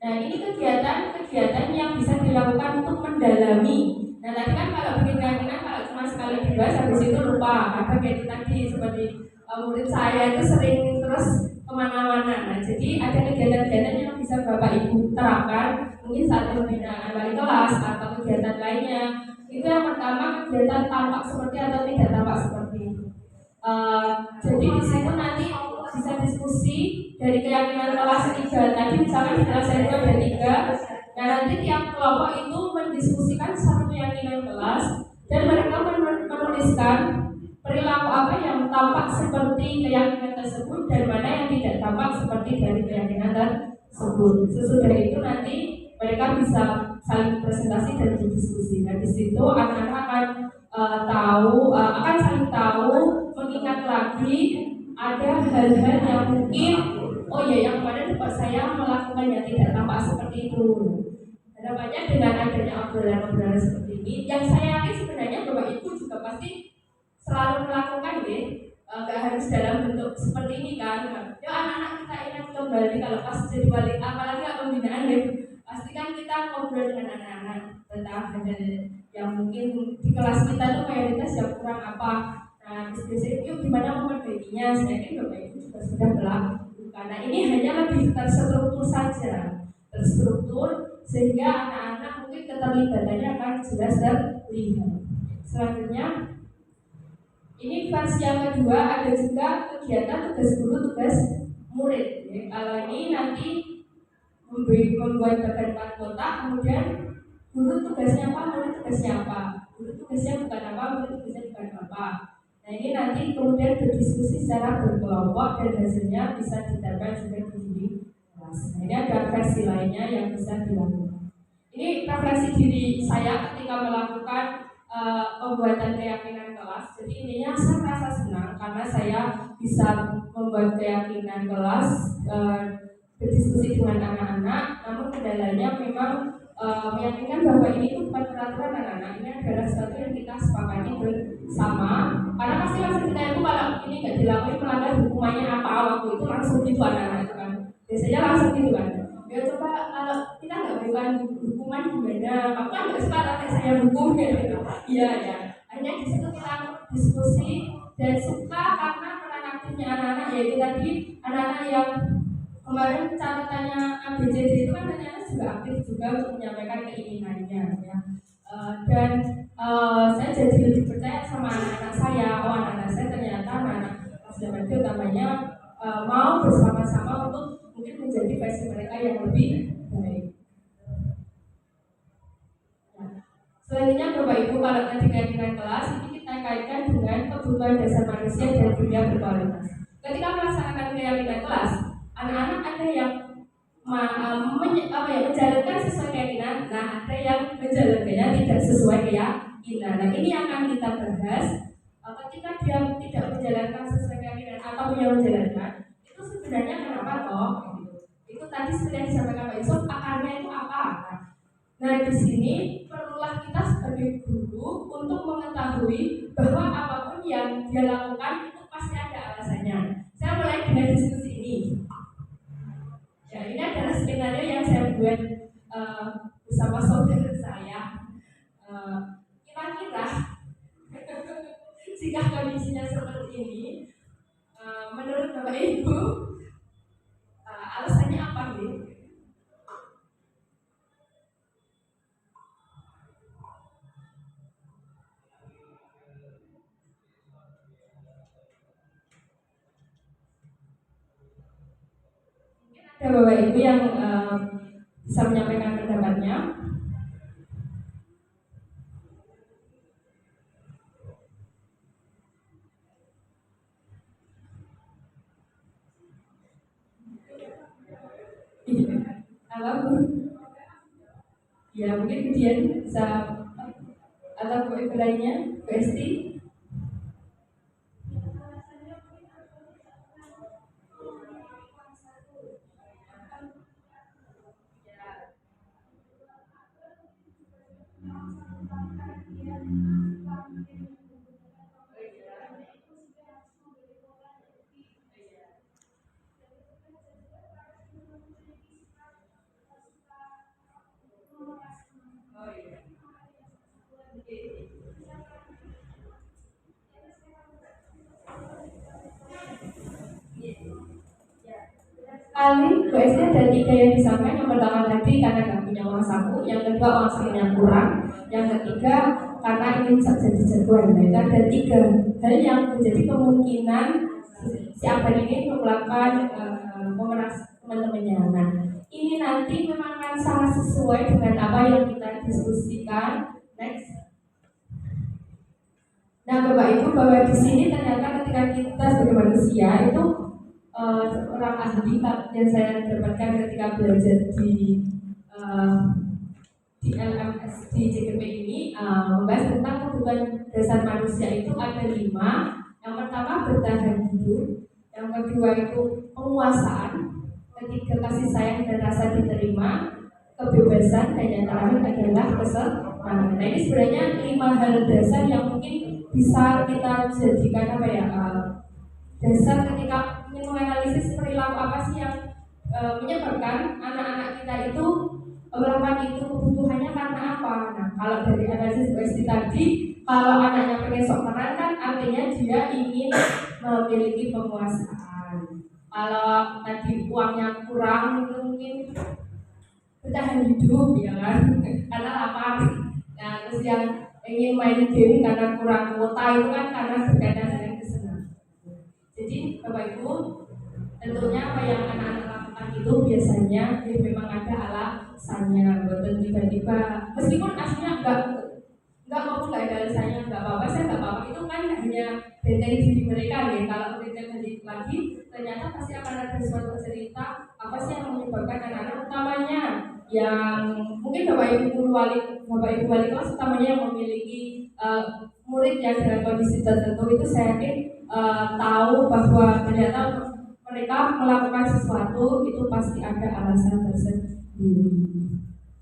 Nah ini kegiatan yang bisa dilakukan untuk mendalami. Nah tadi kan kalau bikin keyakinan kalau cuma sekali dibahas habis itu lupa. Apa kayak tadi seperti murid saya itu sering terus kemana-mana. Nah jadi ada kegiatan-kegiatan yang bisa Bapak Ibu terapkan mungkin saat pembinaan wali kelas atau kegiatan lainnya. Itu yang pertama, kegiatan tampak seperti atau tidak tampak seperti. Jadi di situ nanti bisa diskusi dari keyakinan kelas 3 tadi, misalkan di kelas 2 ada 3. Nah nanti tiap kelompok itu mendiskusikan satu keyakinan kelas dan mereka menuliskan perilaku apa yang tampak seperti keyakinan tersebut dan mana yang tidak tampak seperti dari keyakinan tersebut. Sesudah itu nanti mereka bisa saling presentasi dan berdiskusi. Nah di situ anak-anak akan saling tahu, mengingat lagi ada hal-hal yang mungkin oh ya yang kemarin Bapak saya melakukan yang tidak tampak seperti itu. Harapannya dengan adanya obrolan-obrolan seperti ini, yang saya yakin sebenarnya Bapak Ibu juga pasti selalu melakukan deh, nggak harus dalam bentuk seperti ini kan. Ya anak-anak kita ingat kembali kalau pas jadi wali, apalagi pembinaan deh, pasti kan kita ngobrol dengan anak-anak tentang hal yang mungkin di kelas kita tuh mayoritas yang kurang apa. Nah, biasanya yuk gimana memperbaikinya. Saya yakin Bapak Ibu juga sudah melakukan. Nah ini hanya lebih terstruktur saja, terstruktur sehingga anak-anak mungkin keterlibatannya akan jelas terlihat. Selanjutnya, ini versi yang kedua, ada juga kegiatan tugas guru, tugas murid. Ya, kalau ini nanti membuat bagan kotak, kemudian guru tugasnya apa, murid tugasnya apa. Guru tugasnya bukan apa, murid tugasnya bukan apa. Nah ini nanti kemudian berdiskusi secara berkelompok dan hasilnya bisa diterapkan juga di kelas. Nah ini ada versi lainnya yang bisa dilakukan. Ini refleksi diri saya ketika melakukan pembuatan keyakinan kelas. Jadi intinya saya merasa senang karena saya bisa membuat keyakinan kelas, berdiskusi dengan anak-anak. Namun kendalanya memang meyakinkan bahwa ini itu bukan peraturan anak-anak, ini adalah sesuatu yang kita sepakati bersama. Karena pasti langsung kita itu kalau ini nggak dilakukan melanggar hukumannya apa, waktu itu langsung gitu anak-anak itu kan. Biasanya langsung gitu kan. Ya coba kalau kita nggak berikan hukuman gimana? Aku kan nggak suka tapi saya hukum gitu. Iya ya. Hanya di situ kita diskusi dan suka karena peran aktifnya anak-anak yaitu tadi anak-anak yang kemarin catatannya ABCD itu kan ternyata juga aktif juga untuk menyampaikan keinginannya ya. Dan saya jadi lebih percaya sama anak-anak saya. Oh anak-anak saya ternyata anak-anak kelas zaman itu utamanya mau bersama-sama untuk mungkin menjadi versi mereka yang lebih baik. Nah, selanjutnya Bapak Ibu, kalau tadi keyakinan kelas ini kita kaitkan dengan kebutuhan dasar manusia dan dunia berkualitas. Ketika melaksanakan keyakinan kelas, anak-anak ada yang menjalankan sesuai keyakinan, nah ada yang menjalankannya tidak sesuai keyakinan. Nah ini akan kita bahas. Ketika dia tidak menjalankan sesuai keyakinan atau yang menjalankan, itu sebenarnya kenapa toh? Itu tadi seperti yang disampaikan Pak Yusuf, akarnya itu apa? Nah di sini perlulah kita sebagai guru untuk mengetahui bahwa apapun yang dia lakukan itu pasti ada alasannya. Saya mulai dengan diskusi ini. jika kondisinya seperti ini, menurut Bapak Ibu, alasannya apa nih? Ada Bapak Ibu yang bisa menyampaikan pendapatnya. Apa Bu? Ya mungkin kemudian bisa atau Bu Ibu lainnya, Bu Esti. Kali Bu Esti ada 3 yang disampaikan. Yang pertama tadi karena nggak punya uang saku, yang kedua uang sakunya kurang, yang ketiga karena ingin jadi jagoan. Nah, itu ada 3 hal yang menjadi kemungkinan si Aban ini melakukan memeras teman-temannya. Nah, ini nanti memang akan sangat sesuai dengan apa yang kita diskusikan next. Nah, Bapak Ibu, bahwa di sini ternyata ketika kita sebagai manusia itu orang ahli yang saya dapatkan ketika belajar di LMS di JKP ini membahas tentang kebutuhan dasar manusia itu ada 5. Yang pertama bertahan hidup, yang kedua itu penguasaan, ketiga kasih sayang dan rasa diterima, kebebasan, dan yang terakhir adalah kesenangan. Nah, ini sebenarnya 5 hal dasar yang mungkin bisa kita jadikan apa ya dasar ketika ingin menganalisis perilaku apa sih yang menyebabkan anak-anak kita itu melakukan itu, kebutuhannya karena apa. Nah, kalau dari analisis BSD tadi, kalau anaknya pengen sok keren kan artinya dia ingin memiliki penguasaan. Kalau tadi uangnya kurang itu mungkin bertahan hidup ya kan karena lapar. Nah, terus yang ingin main game karena kurang kuota itu kan karena berkaitan dengan kesenangan. Jadi Bapak Ibu, tentunya apa yang anak-anak lakukan itu biasanya memang ada alasannya. Bukan tiba-tiba, meskipun aslinya nggak mau nggak ada alasannya, nggak apa-apa, saya nggak apa-apa, itu kan hanya benteng diri mereka ya. Kalau kita balik lagi, ternyata pasti akan ada suatu cerita apa sih yang menyebabkan anak-anak utamanya yang mungkin Bapak Ibu wali kelas utamanya yang memiliki murid yang dalam kondisi tertentu itu saya yakin tahu bahwa ternyata mereka melakukan sesuatu itu pasti ada alasan tersendiri.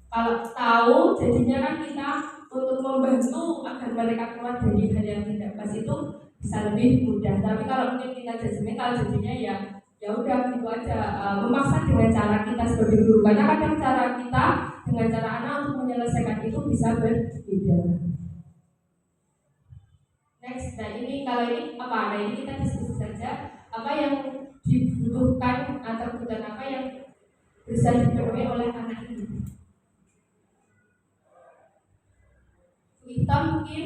Kalau tahu jadinya kan kita untuk membantu agar mereka keluar dari hal yang tidak pas itu bisa lebih mudah. Tapi kalau mungkin kita judgmental jadinya ya udah gitu aja, memaksa dengan cara kita sebagai guru, karena kadang cara kita dengan cara anak untuk menyelesaikan itu bisa berbeda. Next, nah ini kalau ini apa? Nah ini kita diskusi saja apa yang dibutuhkan atau kebutuhan apa yang bisa dipenuhi oleh anak ini. Kita mungkin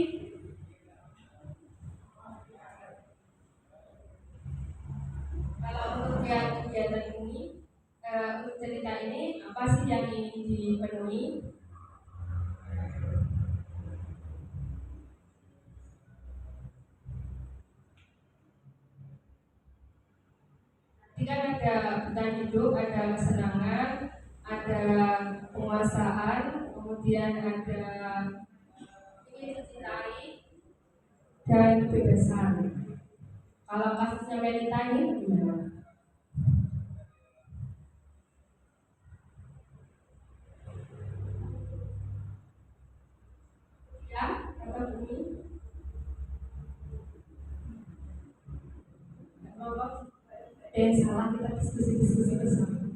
kalau untuk kegiatan ini, untuk cerita ini apa sih yang ingin dipenuhi? Kan ada bertahan hidup, ada kesenangan, ada penguasaan, kemudian ada ingin dicintai dan kebebasan. Kalau kasusnya Melita ini gimana? Ya, kata Bumi. Bapak yang salah, kita diskusi bersama.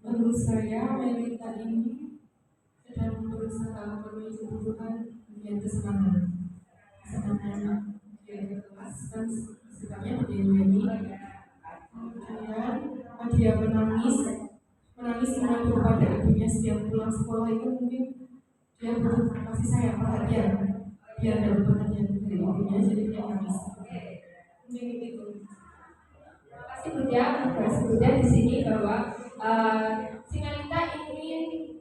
Menurut saya Melita ini dan berusaha memenuhi kebutuhan dan kesenangan dia di kelas kan sikapnya begini. Kemudian dia menangis mengadu pada ibunya setiap pulang sekolah. Itu mungkin dia butuh kasih sayang, perhatian, dia dapat perhatian dari ibunya, jadi dia nangis. Mungkin itu. Pasti Budia di sini bahwa Singalita ingin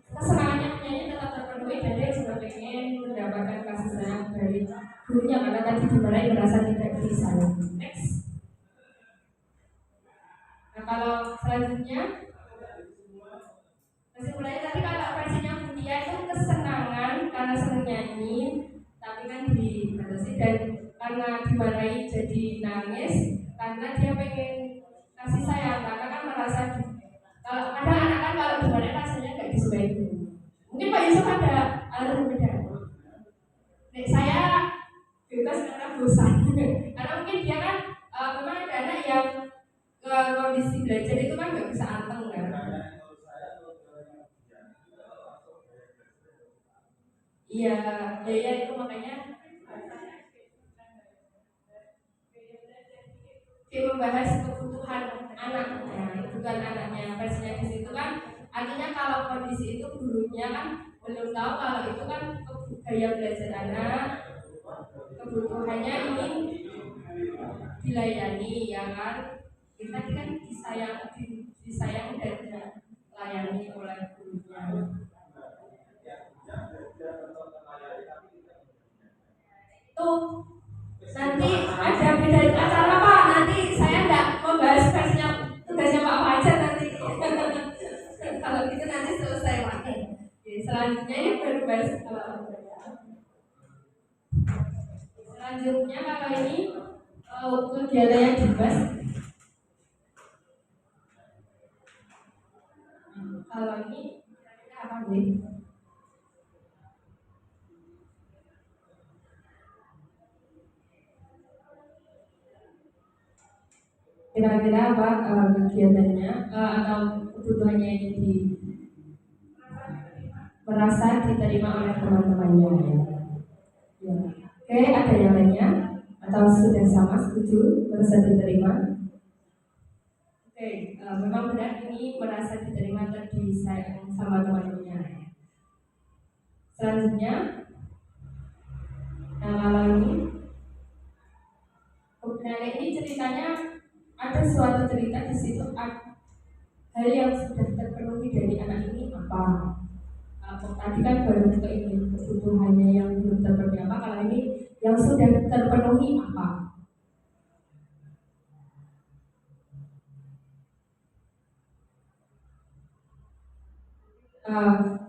kesenangannya menyanyi tetap terpenuhi dan dia juga pengen mendapatkan kasih sayang dari gurunya karena tadi dimarahi merasa tidak disayang. Next. Nah kalau selanjutnya kesimpulannya tadi kalau versinya Budia itu kesenangan karena senang nyanyi, tapi kan dibatasi dan karena dimarahi jadi nangis karena dia pengen kasih sayang karena kan merasa kalau ada anak kan kalau dimarahi rasanya nggak disukai. Mungkin Pak Yusuf ada hal berbeda. Nek saya bebas karena bosan karena mungkin dia kan memang ada anak yang kondisi belajar itu kan nggak bisa anteng kan. Iya, ya itu makanya dia membahas kebutuhan anaknya, bukan anaknya. Versinya di situ kan artinya kalau kondisi itu gurunya kan belum tahu kalau itu kan gaya belajar anak, kebutuhannya ingin dilayani, ya kan? Kita kan disayang dan dilayani oleh gurunya. Tuh nanti ada beda acara Pak, nanti saya enggak membahas versinya tugasnya Pak Fajar nanti. Kalau gitu nanti selesai Pak. Oke, selanjutnya ini baru bahas selanjutnya kalau ini kegiatan yang dibahas. Kalau ini apa nih? Kira-kira apa kegiatannya atau kebutuhannya ini merasa diterima oleh teman-temannya ya. Oke, ada yang lainnya atau sudah sama setuju merasa diterima? Oke, memang benar ini merasa diterima dan disayang sama teman-temannya. Selanjutnya, nah kalau ini ceritanya ada suatu cerita di situ hal yang sudah terpenuhi dari anak ini apa? Tadi kan baru kita ingin kebutuhannya yang belum terpenuhi apa? Kalau ini yang sudah terpenuhi apa?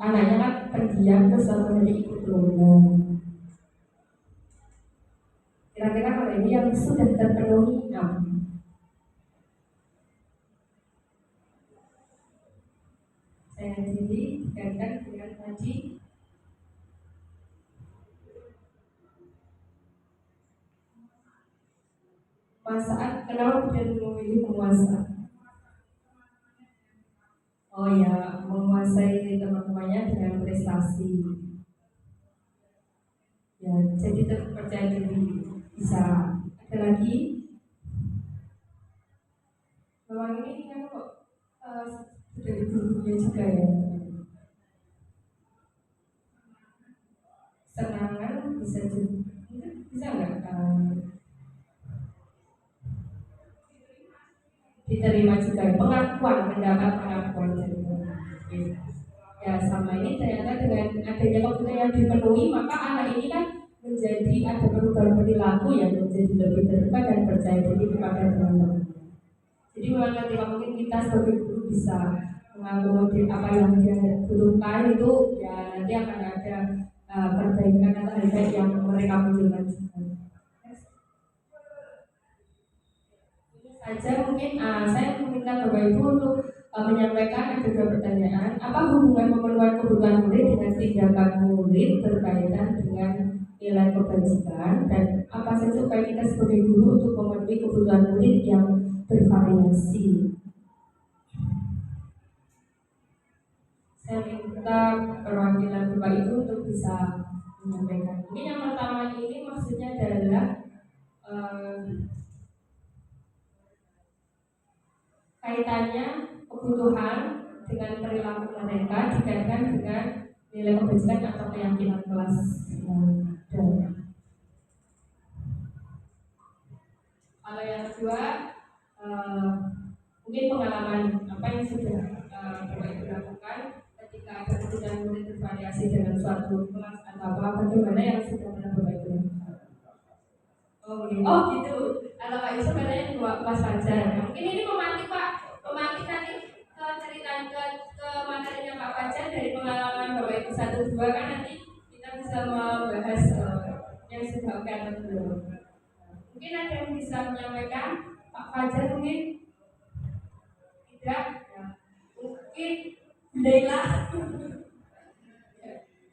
Anaknya kan pendiam terus suatu hari ikut lomba. Kira-kira kalau ini yang sudah terpenuhi apa? Saya jadi dikaitkan dengan tadi masakan kenapa tidak memilih memuasai. Oh ya, menguasai teman-temannya dengan prestasi. Ya, jadi terpercaya diri bisa. Ada lagi? Memang ini kan kok dari gurunya juga ya. Senangan bisa juga, bisa nggak diterima juga pengakuan juga. Ya sama ini ternyata dengan adanya kebutuhan yang dipenuhi maka anak ini kan menjadi ada perubahan perilaku yang menjadi lebih terbuka dan percaya diri kepada teman-teman. Jadi memang ketika mungkin kita sebagai guru bisa mengakomodir apa yang dia butuhkan itu ya nanti akan ada perbaikan atau hal yang mereka munculkan juga. Saja mungkin saya meminta Bapak Ibu untuk menyampaikan ada dua pertanyaan. Apa hubungan pemenuhan kebutuhan murid dengan tindakan murid berkaitan dengan nilai kebajikan dan apa saja upaya kita sebagai guru untuk memenuhi kebutuhan murid yang bervariasi. saya minta perwakilan Bapak Ibu untuk bisa menyampaikan. Mungkin yang pertama ini maksudnya adalah kaitannya kebutuhan dengan perilaku mereka dikaitkan dengan nilai kebajikan atau keyakinan kelas yang ada. Kalau yang kedua, mungkin pengalaman apa yang sudah Bapak Ibu lakukan ketika ada kebutuhan murid bervariasi dalam suatu kelas atau apa, bagaimana yang sudah pernah Bapak Ibu lakukan? Oh gitu. Kalau Pak Yusuf katanya di kelas Fajar. Mungkin ini memantik Pak, memantik nanti ke cerita ke materinya Pak Fajar dari pengalaman Bapak Ibu 1-2 kan nanti kita bisa membahas yang sudah oke atau belum. Mungkin ada yang bisa menyampaikan Pak Fajar mungkin tidak, ya. Mungkin Laila.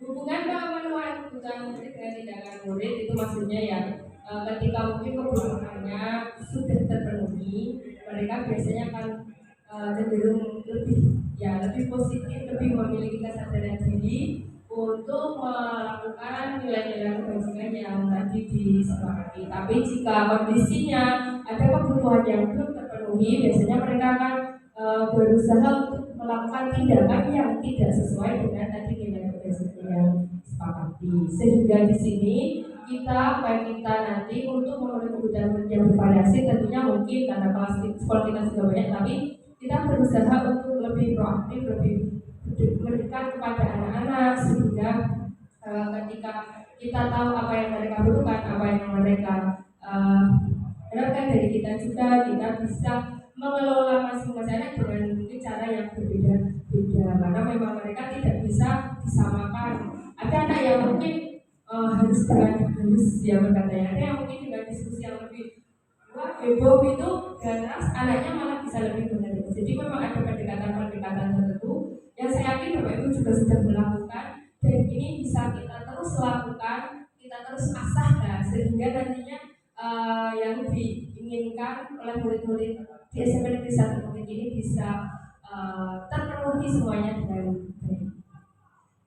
Hubungan pemenuhan kebutuhan murid dengan tindakan murid itu maksudnya ya ketika mungkin kebutuhannya sudah terpenuhi, mereka biasanya akan cenderung lebih positif, lebih memiliki kesadaran diri untuk melakukan nilai-nilai kebajikan yang tadi disepakati. Tapi jika kondisinya ada kebutuhan yang belum terpenuhi, biasanya mereka akan berusaha untuk melakukan tindakan yang tidak sesuai dengan tadi nilai kebajikan yang disepakati. Sehingga di sini baik kita nanti untuk memenuhi kebutuhan yang bervariasi, tentunya mungkin karena kelas sekolah kita sudah banyak, tapi kita berusaha untuk lebih proaktif, lebih mendekat kepada anak-anak sehingga ketika kita tahu apa yang mereka butuhkan, apa yang mereka harapkan dari kita juga, kita bisa mengelola masing-masing anak dengan mungkin cara yang berbeda-beda karena memang mereka tidak bisa disamakan. Ada anak yang mungkin harus ya berkatanya, ada yang mungkin dengan diskusi yang lebih heboh itu dan anaknya malah bisa lebih menarik. Jadi memang ada pendekatan-pendekatan tertentu yang saya yakin Bapak Ibu juga sudah melakukan dan ini bisa kita terus lakukan, kita terus asah sehingga nantinya yang diinginkan oleh murid-murid di SMP Negeri 1 Bukit ini bisa terpenuhi semuanya dengan baik.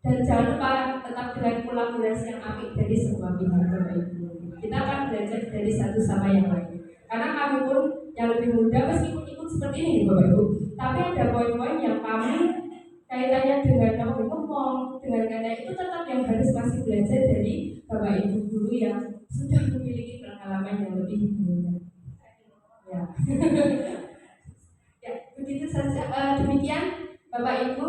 Dan jangan lupa tetap dengan kolaborasi yang apik dari semua pihak Bapak Ibu. Kita akan belajar dari satu sama yang lain. Karena kami pun yang lebih muda meskipun ikut seperti ini Bapak Ibu, tapi ada poin-poin yang kami kaitannya dengan ngomong, dengan kata itu tetap yang harus masih belajar dari Bapak Ibu guru yang sudah memiliki pengalaman yang lebih banyak. Ya, ya begitu saja. Demikian Bapak Ibu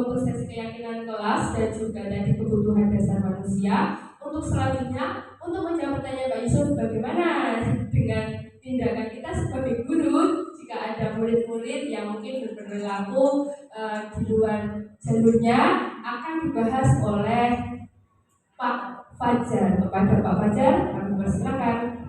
untuk sesi keyakinan kelas dan juga dari kebutuhan dasar manusia. Untuk selanjutnya, untuk menjawab pertanyaan Pak Yusuf, bagaimana dengan tindakan kita sebagai guru jika ada murid-murid yang mungkin berperilaku di luar jalurnya, akan dibahas oleh Pak Fajar. Kepada Pak Fajar, kami persilakan.